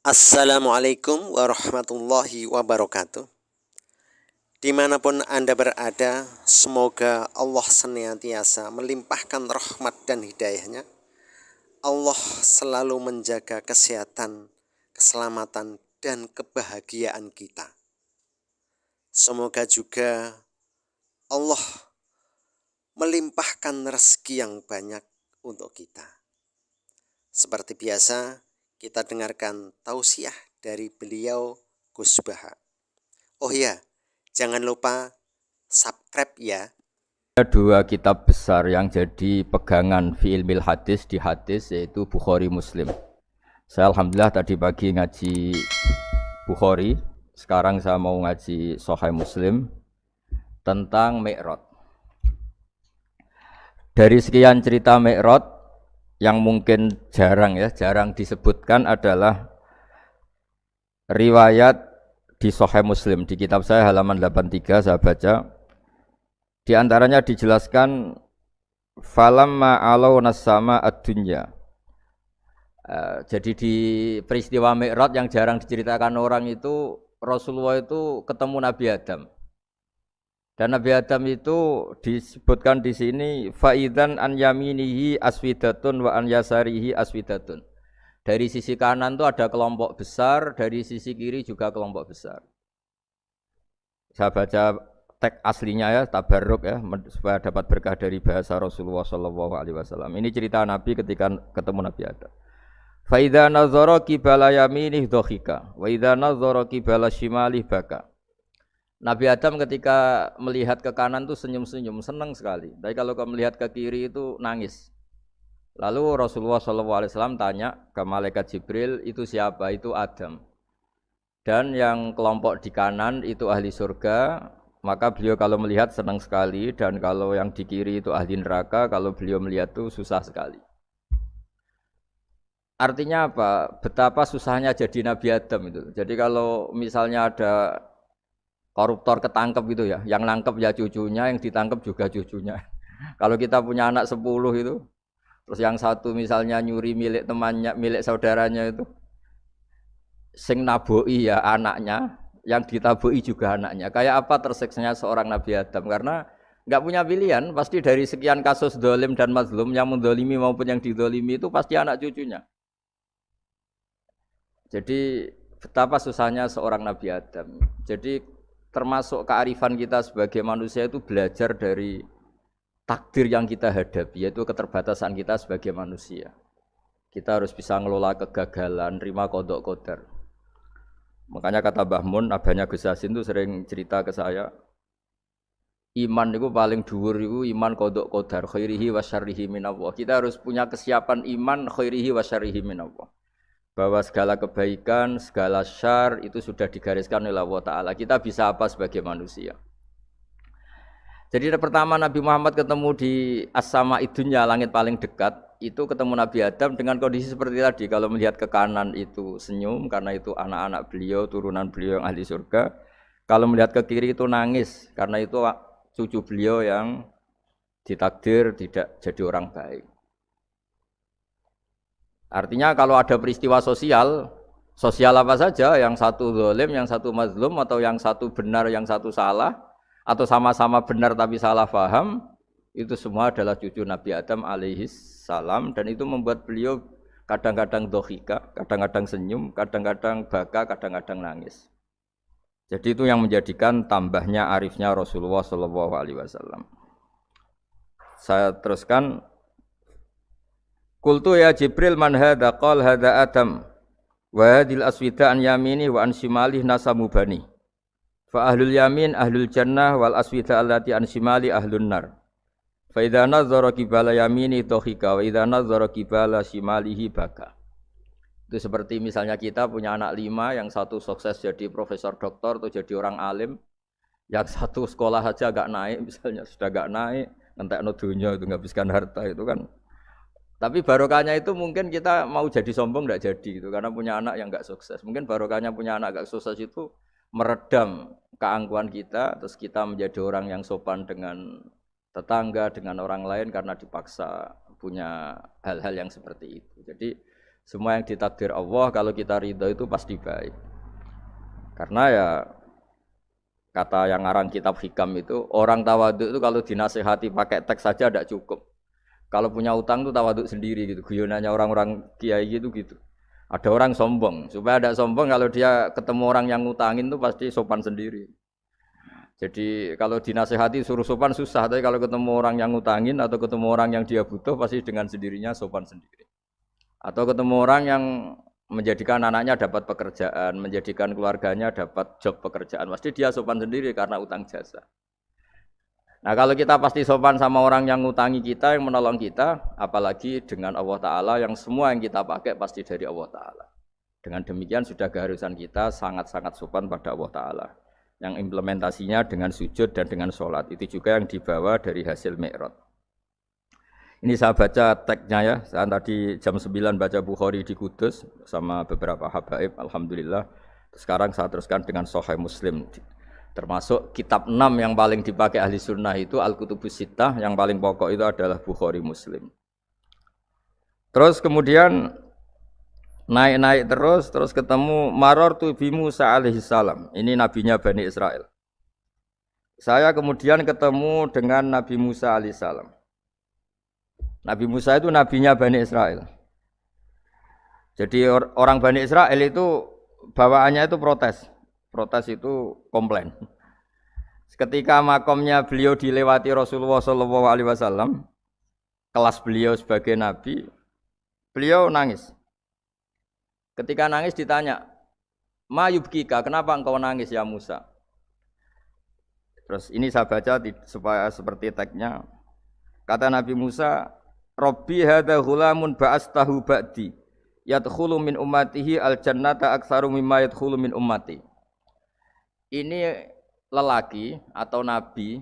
Assalamualaikum warahmatullahi wabarakatuh. Dimanapun Anda berada, semoga Allah senantiasa melimpahkan rahmat dan hidayahnya. Allah selalu menjaga kesehatan, keselamatan, dan kebahagiaan kita. Semoga juga Allah melimpahkan rezeki yang banyak untuk kita. Seperti biasa, kita dengarkan tausiah dari beliau Gus Baha. Oh iya, jangan lupa subscribe ya. Ada dua kitab besar yang jadi pegangan fi ilmil hadis di hadis, yaitu Bukhari Muslim. Saya alhamdulillah tadi pagi ngaji Bukhari, sekarang saya mau ngaji Sahih Muslim tentang Mi'raj. Dari sekian cerita Mi'raj yang mungkin jarang disebutkan adalah riwayat di Sahih Muslim. Di kitab saya halaman 83 saya baca, di antaranya dijelaskan falamma alawna sama ad-dunya. Jadi di peristiwa Mi'raj yang jarang diceritakan orang itu, Rasulullah itu ketemu Nabi Adam. Dan Nabi Adam itu disebutkan di sini faidan an yaminihi aswidatun wa an yasarihi aswidatun. Dari sisi kanan itu ada kelompok besar, dari sisi kiri juga kelompok besar. Saya baca teks aslinya ya, tabarruk ya, supaya dapat berkah dari bahasa Rasulullah SAW. Ini cerita Nabi ketika ketemu Nabi Adam. Fa idza nazara qibala yaminih dhahika wa idza nazara qibala shimalih baka. Nabi Adam ketika melihat ke kanan itu senyum-senyum, senang sekali. Tapi kalau melihat ke kiri itu nangis. Lalu Rasulullah SAW tanya ke malaikat Jibril, itu siapa? Itu Adam. Dan yang kelompok di kanan itu ahli surga, maka beliau kalau melihat senang sekali, dan kalau yang di kiri itu ahli neraka, kalau beliau melihat itu susah sekali. Artinya apa? Betapa susahnya jadi Nabi Adam itu. Jadi kalau misalnya ada koruptor ketangkep gitu ya, yang nangkep ya cucunya, yang ditangkep juga cucunya. Kalau kita punya anak 10 itu, terus yang satu misalnya nyuri milik temannya, milik saudaranya itu, sing naboi ya anaknya, yang ditaboi juga anaknya. Kayak apa tersiksanya seorang Nabi Adam? Karena nggak punya pilihan, pasti dari sekian kasus dolim dan mazlum, yang mendolimi maupun yang didolimi itu pasti anak cucunya. Jadi betapa susahnya seorang Nabi Adam. Jadi termasuk kearifan kita sebagai manusia itu belajar dari takdir yang kita hadapi, yaitu keterbatasan kita sebagai manusia. Kita harus bisa ngelola kegagalan, terima qadha qadar. Makanya kata Mbah Mun, abahnya Gus Yasin itu sering cerita ke saya, iman itu paling dhuwur itu iman qadha qadar, khairihi wa syarrihi minallah. Kita harus punya kesiapan iman khairihi wa syarrihi minallah. Bahwa segala kebaikan, segala syar itu sudah digariskan oleh Allah Ta'ala. Kita bisa apa sebagai manusia? Jadi pertama Nabi Muhammad ketemu di as-sama idunya, langit paling dekat, itu ketemu Nabi Adam dengan kondisi seperti tadi. Kalau melihat ke kanan itu senyum, karena itu anak-anak beliau, turunan beliau yang ahli surga. Kalau melihat ke kiri itu nangis, karena itu cucu beliau yang ditakdir tidak jadi orang baik. Artinya kalau ada peristiwa sosial apa saja, yang satu zalim, yang satu mazlum, atau yang satu benar, yang satu salah, atau sama-sama benar tapi salah paham, itu semua adalah cucu Nabi Adam alaihis salam, dan itu membuat beliau kadang-kadang dohika, kadang-kadang senyum, kadang-kadang baka, kadang-kadang nangis. Jadi itu yang menjadikan tambahnya arifnya Rasulullah SAW. Saya teruskan. Qultu ya Jibril man hadza qala hadza Adam wa hadhil aswida an yamini wa an shimali nasamu bani. Fa ahlul yamin ahlul jannah wal aswida allati an shimali ahlun nar. Fa idza nazara qibala yamini dhahika wa idza nazara qibala shimalihi baka. Itu seperti misalnya kita punya anak 5, yang satu sukses jadi profesor doktor atau jadi orang alim, yang satu sekolah saja agak naik, misalnya sudah agak naik, ngentekno dunya itu nghabiskan harta itu kan. Tapi barokahnya itu mungkin kita mau jadi sombong tidak jadi gitu, karena punya anak yang enggak sukses. Mungkin barokahnya punya anak enggak sukses itu meredam keangkuhan kita, terus kita menjadi orang yang sopan dengan tetangga, dengan orang lain karena dipaksa punya hal-hal yang seperti itu. Jadi Semua yang ditakdir Allah kalau kita ridho itu pasti baik. Karena ya kata yang ngarang kitab hikam itu, orang tawaduk itu kalau dinasehati pakai teks saja tidak cukup. Kalau punya utang itu tawaduk sendiri gitu. Guyonannya orang-orang kiai gitu gitu. Ada orang sombong, supaya tidak sombong kalau dia ketemu orang yang ngutangin itu pasti sopan sendiri. Jadi kalau dinasehati suruh sopan susah, tapi kalau ketemu orang yang ngutangin atau ketemu orang yang dia butuh pasti dengan sendirinya sopan sendiri. Atau ketemu orang yang menjadikan anaknya dapat pekerjaan, menjadikan keluarganya dapat job pekerjaan, pasti dia sopan sendiri karena utang jasa. Nah kalau kita pasti sopan sama orang yang ngutangi kita, yang menolong kita, apalagi dengan Allah Ta'ala yang semua yang kita pakai pasti dari Allah Ta'ala. Dengan demikian sudah keharusan kita sangat-sangat sopan pada Allah Ta'ala. Yang implementasinya dengan sujud dan dengan sholat, itu juga yang dibawa dari hasil Mi'raj. Ini saya baca teksnya ya, saya tadi jam 9 baca Bukhari di Kudus sama beberapa habaib, alhamdulillah. Sekarang saya teruskan dengan Sahih Muslim. Termasuk kitab 6 yang paling dipakai ahli sunnah itu Al-Kutubus Sittah, yang paling pokok itu adalah Bukhari Muslim. Terus kemudian naik-naik terus ketemu Marartu bi Musa alaihi salam. Ini nabinya Bani Israel. Saya kemudian ketemu dengan Nabi Musa alaihi salam. Nabi Musa itu nabinya Bani Israel. Jadi orang Bani Israel itu bawaannya itu protes. Protes itu komplain. Ketika makomnya beliau dilewati Rasulullah SAW, kelas beliau sebagai nabi, beliau nangis. Ketika nangis ditanya, "Ma yubkika, kenapa engkau nangis ya Musa?" Terus ini saya baca supaya seperti teksnya. Kata Nabi Musa, "Rabbi hadza ghulamun ba'astahu ba'di, yadkhulu min ummatihi al-jannata aktsaru mimma yadkhulu min ummati." Ini lelaki atau nabi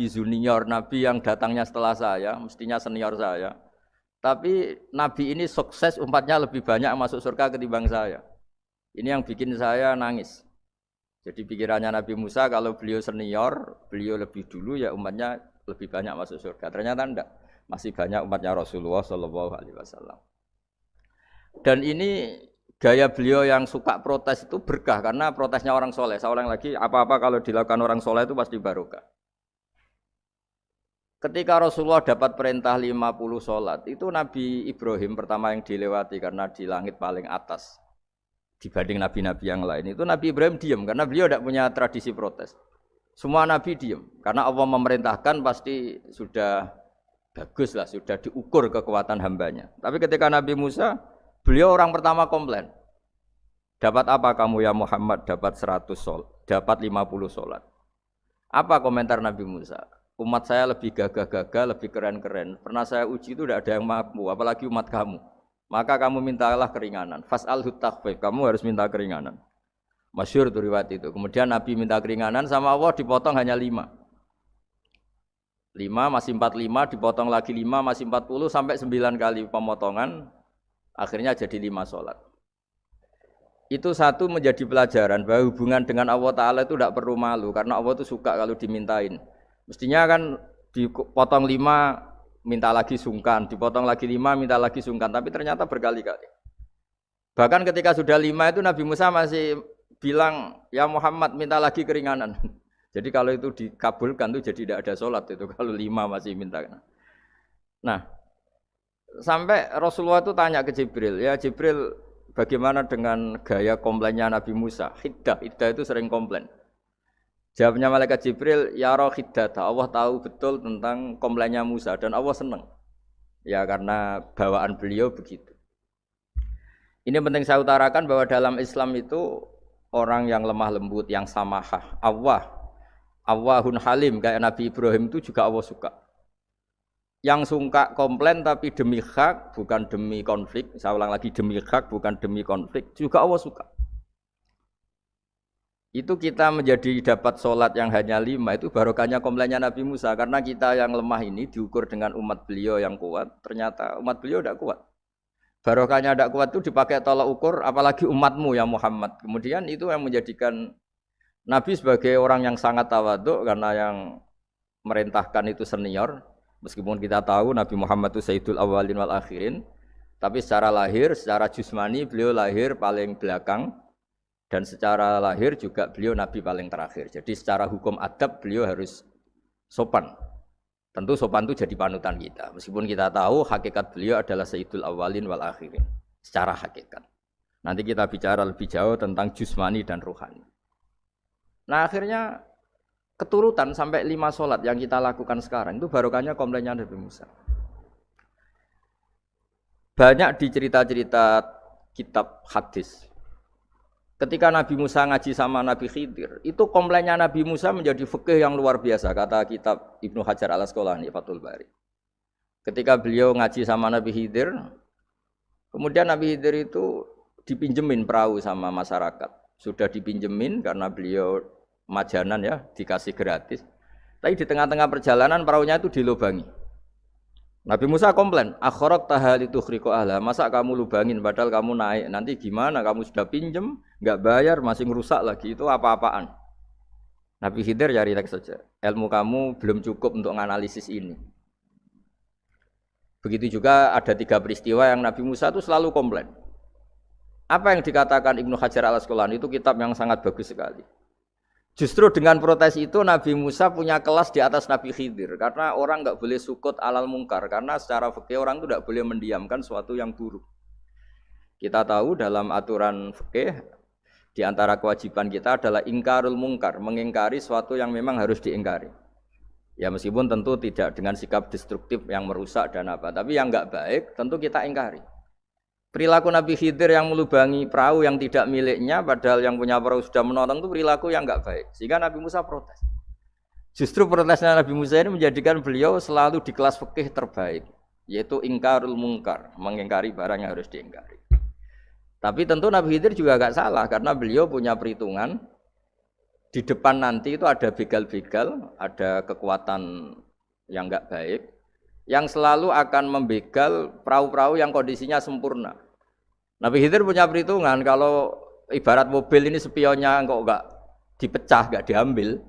junior, nabi yang datangnya setelah saya, mestinya senior saya. Tapi nabi ini sukses, umatnya lebih banyak masuk surga ketimbang saya. Ini yang bikin saya nangis. Jadi pikirannya Nabi Musa kalau beliau senior, beliau lebih dulu ya umatnya lebih banyak masuk surga. Ternyata enggak, masih banyak umatnya Rasulullah SAW. Dan ini gaya beliau yang suka protes itu berkah karena protesnya orang soleh. Saya ulang lagi, apa-apa kalau dilakukan orang soleh itu pasti barokah. Ketika Rasulullah dapat perintah 50 sholat, itu Nabi Ibrahim pertama yang dilewati karena di langit paling atas dibanding nabi-nabi yang lain. Itu Nabi Ibrahim diam karena beliau tidak punya tradisi protes. Semua nabi diam karena Allah memerintahkan pasti sudah bagus lah, sudah diukur kekuatan hambanya. Tapi ketika Nabi Musa, beliau orang pertama komplain. Dapat apa kamu ya Muhammad? Dapat 100 sholat, dapat 50 sholat. Apa komentar Nabi Musa? Umat saya lebih gagah-gagah, lebih keren-keren. Pernah saya uji itu tidak ada yang mampu, apalagi umat kamu. Maka kamu mintalah keringanan. Fas'alhu takhfif, kamu harus minta keringanan. Masyhur itu riwayat itu. Kemudian Nabi minta keringanan sama Allah dipotong hanya 5. 5 masih 45, dipotong lagi 5 masih 40 sampai 9 kali pemotongan. Akhirnya jadi 5 sholat. Itu satu menjadi pelajaran bahwa hubungan dengan Allah Ta'ala itu tidak perlu malu. Karena Allah itu suka kalau dimintain. Mestinya kan dipotong 5 minta lagi sungkan, dipotong lagi 5 minta lagi sungkan, tapi ternyata berkali-kali. Bahkan ketika sudah 5 itu Nabi Musa masih bilang, "Ya Muhammad minta lagi keringanan." Jadi kalau itu dikabulkan itu jadi tidak ada sholat itu kalau 5 masih minta. Nah, sampai Rasulullah itu tanya ke Jibril, "Ya Jibril, bagaimana dengan gaya komplainnya Nabi Musa?" Hiddah itu sering komplain. Jawabnya malaikat Jibril, "Ya roh hiddata." Allah tahu betul tentang komplainnya Musa dan Allah senang. Ya karena bawaan beliau begitu. Ini penting saya utarakan bahwa dalam Islam itu orang yang lemah lembut, yang samahah, Awwahun halim kayak Nabi Ibrahim itu juga Allah suka. Yang suka komplain tapi demi hak bukan demi konflik. Saya ulang lagi, demi hak bukan demi konflik juga Allah suka. Itu kita menjadi dapat sholat yang hanya 5 itu barokahnya komplainnya Nabi Musa. Karena kita yang lemah ini diukur dengan umat beliau yang kuat, ternyata umat beliau tidak kuat. Barokahnya tidak kuat itu dipakai tolak ukur, apalagi umatmu ya Muhammad. Kemudian itu yang menjadikan Nabi sebagai orang yang sangat tawaduk karena yang merintahkan itu senior. Meskipun kita tahu Nabi Muhammad itu Sayyidul Awwalin wal Akhirin, Tapi secara lahir, secara jusmani beliau lahir paling belakang dan secara lahir juga beliau nabi paling terakhir. Jadi secara hukum adab beliau harus sopan. Tentu sopan itu jadi panutan kita. Meskipun kita tahu hakikat beliau adalah Sayyidul Awwalin wal Akhirin. Secara hakikat. Nanti kita bicara lebih jauh tentang jusmani dan ruhani. Nah akhirnya keturutan sampai 5 sholat yang kita lakukan sekarang itu barokahnya komplainnya Nabi Musa. Banyak di cerita-cerita kitab hadis. Ketika Nabi Musa ngaji sama Nabi Khidir, itu komplainnya Nabi Musa menjadi fikih yang luar biasa, kata kitab Ibnu Hajar al-Asqalani, Fathul Bari. Ketika beliau ngaji sama Nabi Khidir, kemudian Nabi Khidir itu dipinjemin perahu sama masyarakat. Sudah dipinjemin karena beliau majanan ya, dikasih gratis. Tapi di tengah-tengah perjalanan perahunya itu dilubangi. Nabi Musa komplain, akhirat tahal itu khriqo ahla, masa kamu lubangin padahal kamu naik, nanti gimana, kamu sudah pinjem, nggak bayar, masih ngerusak lagi, itu apa-apaan. Nabi Khidir ya relax saja, ilmu kamu belum cukup untuk menganalisis ini. Begitu juga ada 3 peristiwa yang Nabi Musa itu selalu komplain. Apa yang dikatakan Ibnu Hajar al-Asqalani itu kitab yang sangat bagus sekali. Justru dengan protes itu Nabi Musa punya kelas di atas Nabi Khidir. Karena orang enggak boleh sukut alal mungkar. Karena secara fikih orang itu enggak boleh mendiamkan sesuatu yang buruk. Kita tahu dalam aturan fikih, di antara kewajiban kita adalah ingkarul mungkar. Mengingkari sesuatu yang memang harus diingkari. Ya meskipun tentu tidak dengan sikap destruktif yang merusak dan apa. Tapi yang enggak baik tentu kita ingkari. Perilaku Nabi Khidir yang melubangi perahu yang tidak miliknya, padahal yang punya perahu sudah menolong, itu perilaku yang enggak baik. Sehingga Nabi Musa protes. Justru protesnya Nabi Musa ini menjadikan beliau selalu di kelas fikih terbaik, yaitu ingkarul mungkar, mengingkari barang yang harus diingkari. Tapi tentu Nabi Khidir juga enggak salah, karena beliau punya perhitungan, di depan nanti itu ada begal-begal, ada kekuatan yang enggak baik, yang selalu akan membegal perahu-perahu yang kondisinya sempurna. Nabi Khidir punya perhitungan, kalau ibarat mobil ini spionnya kok enggak dipecah, enggak diambil,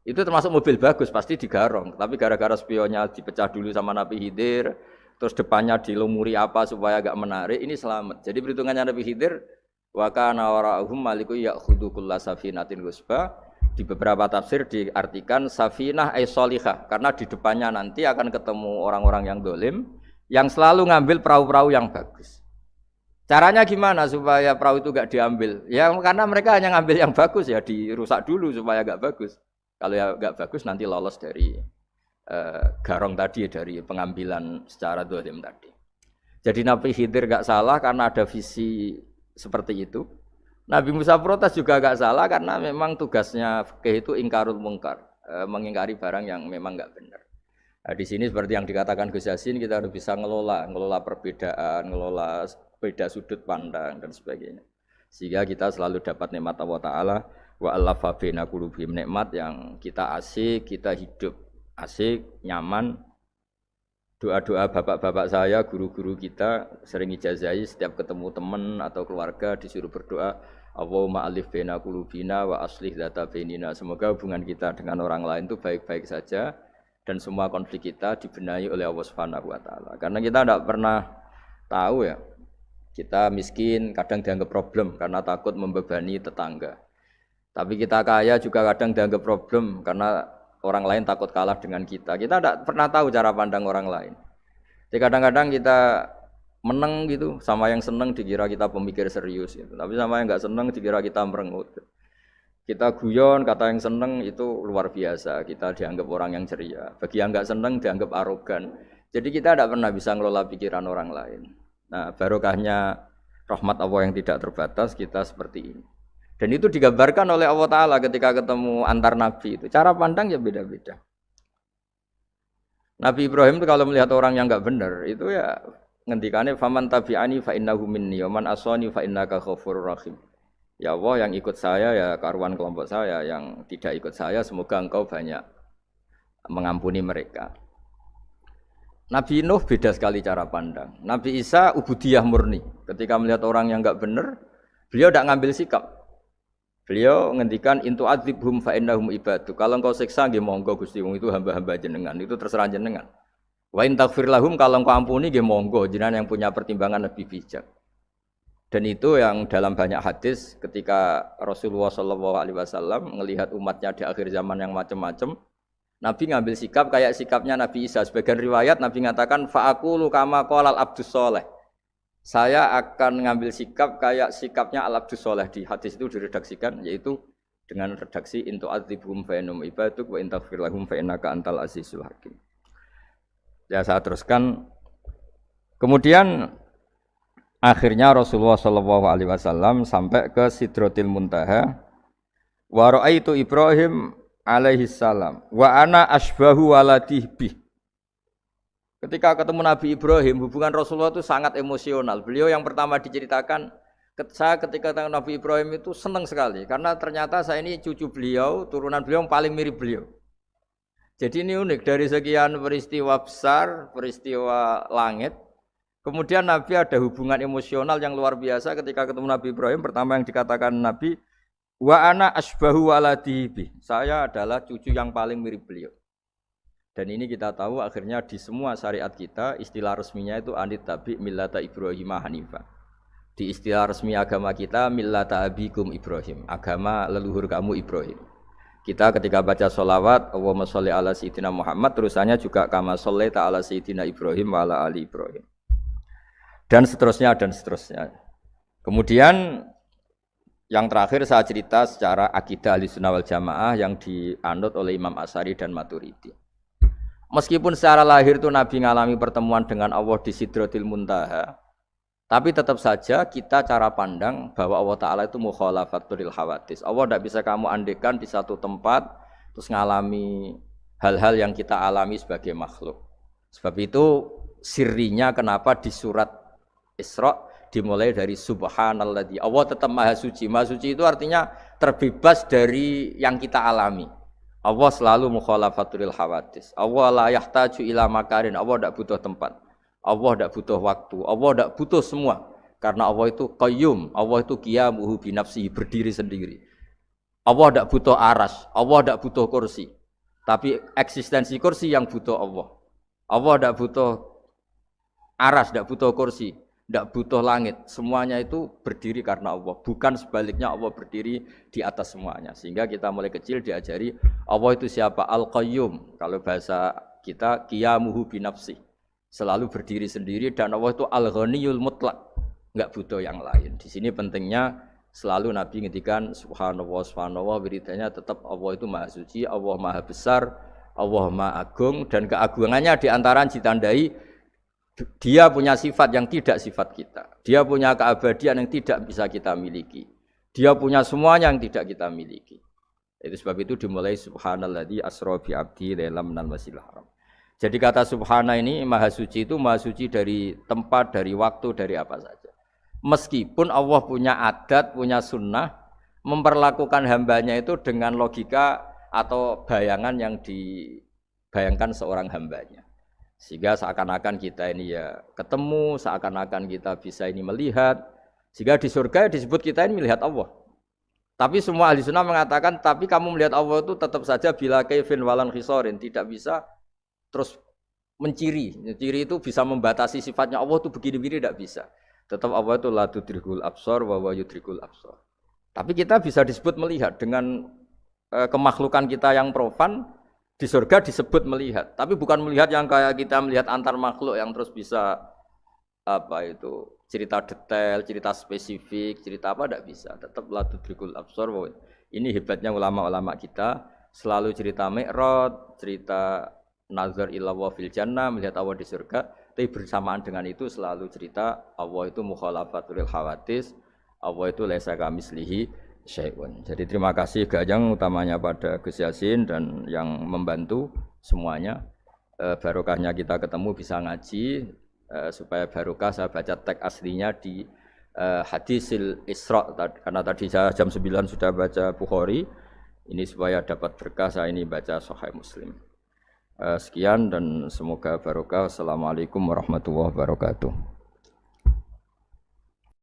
itu termasuk mobil bagus, pasti digarong. Tapi gara-gara spionnya dipecah dulu sama Nabi Khidir, terus depannya dilumuri apa supaya enggak menarik, ini selamat. Jadi perhitungannya Nabi Khidir, wa kana wara'uhum maliku ya'khudhu kulla safinatin ghusba. Di beberapa tafsir diartikan safinah ay sholihah, karena di depannya nanti akan ketemu orang-orang yang dolim yang selalu ngambil perahu-perahu yang bagus. Caranya gimana supaya perahu itu gak diambil? Ya karena mereka hanya ngambil yang bagus, ya dirusak dulu supaya gak bagus. Kalau ya gak bagus nanti lolos dari garong tadi, dari pengambilan secara dolim tadi. Jadi Nabi Khidir gak salah karena ada visi seperti itu. Nabi Musa protes juga gak salah karena memang tugasnya fikih itu ingkarul mungkar, mengingkari barang yang memang gak benar. Nah, di sini seperti yang dikatakan Gus Yassin, kita harus bisa ngelola perbedaan, ngelola beda sudut pandang dan sebagainya. Sehingga kita selalu dapat nikmat Allah Ta'ala, wa allafa baina qulubihim, nikmat yang kita asik, kita hidup asik, nyaman. Doa-doa bapak-bapak saya, guru-guru kita sering ijazahi setiap ketemu teman atau keluarga disuruh berdoa, Allahumma alif baina qulubina wa aslih dzata bainina. Semoga hubungan kita dengan orang lain itu baik-baik saja dan semua konflik kita dibenahi oleh Allah Subhanahu wa taala. Karena kita tidak pernah tahu ya. Kita miskin kadang dianggap problem karena takut membebani tetangga. Tapi kita kaya juga kadang dianggap problem karena orang lain takut kalah dengan kita. Kita tidak pernah tahu cara pandang orang lain. Jadi kadang-kadang kita menang gitu, sama yang senang dikira kita pemikir serius gitu. Tapi sama yang enggak senang dikira kita merengut. Kita guyon, kata yang senang itu luar biasa. Kita dianggap orang yang ceria. Bagi yang enggak senang dianggap arogan. Jadi kita tidak pernah bisa ngelola pikiran orang lain. Nah, barokahnya rahmat Allah yang tidak terbatas kita seperti ini. Dan itu digambarkan oleh Allah Ta'ala ketika ketemu antar Nabi itu. Cara pandang ya beda-beda. Nabi Ibrahim itu kalau melihat orang yang enggak benar, itu ya ngendikane faman tabi'ani fa innahu minni wa man asani fa innaka ghafurur rahim. Ya Allah, yang ikut saya ya karuan kelompok saya, yang tidak ikut saya semoga engkau banyak mengampuni mereka. Nabi Nuh beda sekali cara pandang. Nabi Isa ubudiyah murni. Ketika melihat orang yang enggak benar, beliau tidak ngambil sikap. Beliau ngendikan intu adzibhum fa innahum ibadu. Kalau engkau siksa nggih monggo Gusti, wong itu hamba-hamba jenengan, itu terserah jenengan. Wa in taghfir lahum, kalau engkau ampuni nggih monggo, jenengan yang punya pertimbangan lebih bijak. Dan itu yang dalam banyak hadis ketika Rasulullah SAW melihat umatnya di akhir zaman yang macam-macam, Nabi ngambil sikap kayak sikapnya Nabi Isa. Sebagian riwayat Nabi mengatakan fa'aqulu kama qalal abdus soleh. Saya akan ngambil sikap kayak sikapnya al-abdus soleh. Di hadis itu diredaksikan, yaitu dengan redaksi intu adzibhum fa innahum ibaduk wa in taghfir lahum fa innaka antal azizul hakim. Ya, saya teruskan. Kemudian akhirnya Rasulullah SAW sampai ke Sidratil Muntaha. Wa ra'aitu Ibrahim alaihi salam wa ana asbahu waladih bih. Ketika ketemu Nabi Ibrahim, hubungan Rasulullah itu sangat emosional. Beliau yang pertama diceritakan, saya ketika ketemu Nabi Ibrahim itu senang sekali karena ternyata saya ini cucu beliau, turunan beliau yang paling mirip beliau. Jadi ini unik, dari sekian peristiwa besar, peristiwa langit, kemudian Nabi ada hubungan emosional yang luar biasa ketika ketemu Nabi Ibrahim. Pertama yang dikatakan Nabi, wa ana asbahu waladihi, saya adalah cucu yang paling mirip beliau. Dan ini kita tahu akhirnya di semua syariat kita, istilah resminya itu anit tabi millata Ibrahim hanifah. Di istilah resmi agama kita, millata abikum Ibrahim, agama leluhur kamu Ibrahim. Kita ketika baca sholawat, Allahumma sholli ala sayyidina Muhammad, terusannya juga kama shollaita ala sayyidina Ibrahim wa ala ali Ibrahim. Dan seterusnya, dan seterusnya. Kemudian yang terakhir saya cerita secara akidah Ahlussunnah wal Jamaah yang dianut oleh Imam Asy'ari dan Maturidi. Meskipun secara lahir itu Nabi mengalami pertemuan dengan Allah di Sidratil Muntaha, tapi tetap saja kita cara pandang bahwa Allah Ta'ala itu mukhalafatul hawadis. Allah tidak bisa kamu andekan di satu tempat terus mengalami hal-hal yang kita alami sebagai makhluk. Sebab itu sirinya kenapa di surat Isra dimulai dari subhanalladzi. Allah tetap maha suci. Maha suci itu artinya terbebas dari yang kita alami. Allah selalu mukhalafatul hawadis. Allah la yahtaju ila makarin. Allah tidak butuh tempat. Allah tidak butuh waktu, Allah tidak butuh semua. Karena Allah itu qayyum, Allah itu qiyamuhu binafsihi, berdiri sendiri. Allah tidak butuh aras, Allah tidak butuh kursi. Tapi eksistensi kursi yang butuh Allah. Allah tidak butuh aras, tidak butuh kursi, tidak butuh langit. Semuanya itu berdiri karena Allah. Bukan sebaliknya Allah berdiri di atas semuanya. Sehingga kita mulai kecil diajari Allah itu siapa? Al-Qayyum. Kalau bahasa kita, qiyamuhu binafsihi. Selalu berdiri sendiri, dan Allah itu al-ghaniyul mutlak, enggak butuh yang lain. Di sini pentingnya selalu Nabi ngendikan subhanallah subhanallah, wiridanya tetap Allah itu maha suci, Allah maha besar, Allah maha agung, dan keagungannya diantara ditandai dia punya sifat yang tidak sifat kita. Dia punya keabadian yang tidak bisa kita miliki. Dia punya semuanya yang tidak kita miliki. Itu sebab itu dimulai subhanalladzi asra bi abdi lailam minal masjidil haram. Jadi kata subhana ini maha suci itu maha suci dari tempat, dari waktu, dari apa saja. Meskipun Allah punya adat, punya sunnah, memperlakukan hambanya itu dengan logika atau bayangan yang dibayangkan seorang hambanya. Sehingga seakan-akan kita ini ya ketemu, seakan-akan kita bisa ini melihat. Sehingga di surga disebut kita ini melihat Allah. Tapi semua ahli sunnah mengatakan, tapi kamu melihat Allah itu tetap saja bila kaifin walan khisorin, tidak bisa terus menciri. Ciri itu bisa membatasi sifatnya Allah itu begini-begini, tidak bisa. Tetap Allah itu la tudrikul absar wa huwa yudrikul absar. Tapi kita bisa disebut melihat dengan kemakhlukan kita yang profan, di surga disebut melihat. Tapi bukan melihat yang kayak kita melihat antar makhluk yang terus bisa apa itu cerita detail, cerita spesifik, cerita apa tidak bisa. Tetap la tudrikul absar. Ini hebatnya ulama-ulama kita, selalu cerita Mi'raj, cerita nazar ila wa fil jannah, melihat Allah di surga, tapi bersamaan dengan itu selalu cerita Allah itu mukhalafatul hawadis, Allah itu laisa kamislihi syai'un. Jadi terima kasih Gajang utamanya pada Gus Yasin dan yang membantu semuanya. Barokahnya kita ketemu bisa ngaji, supaya barokah saya baca teks aslinya di hadisil Isra, karena tadi saya jam 9 sudah baca Bukhari, ini supaya dapat berkah saya ini baca Sahih Muslim. Sekian dan semoga barokah. Assalamualaikum warahmatullahi wabarakatuh.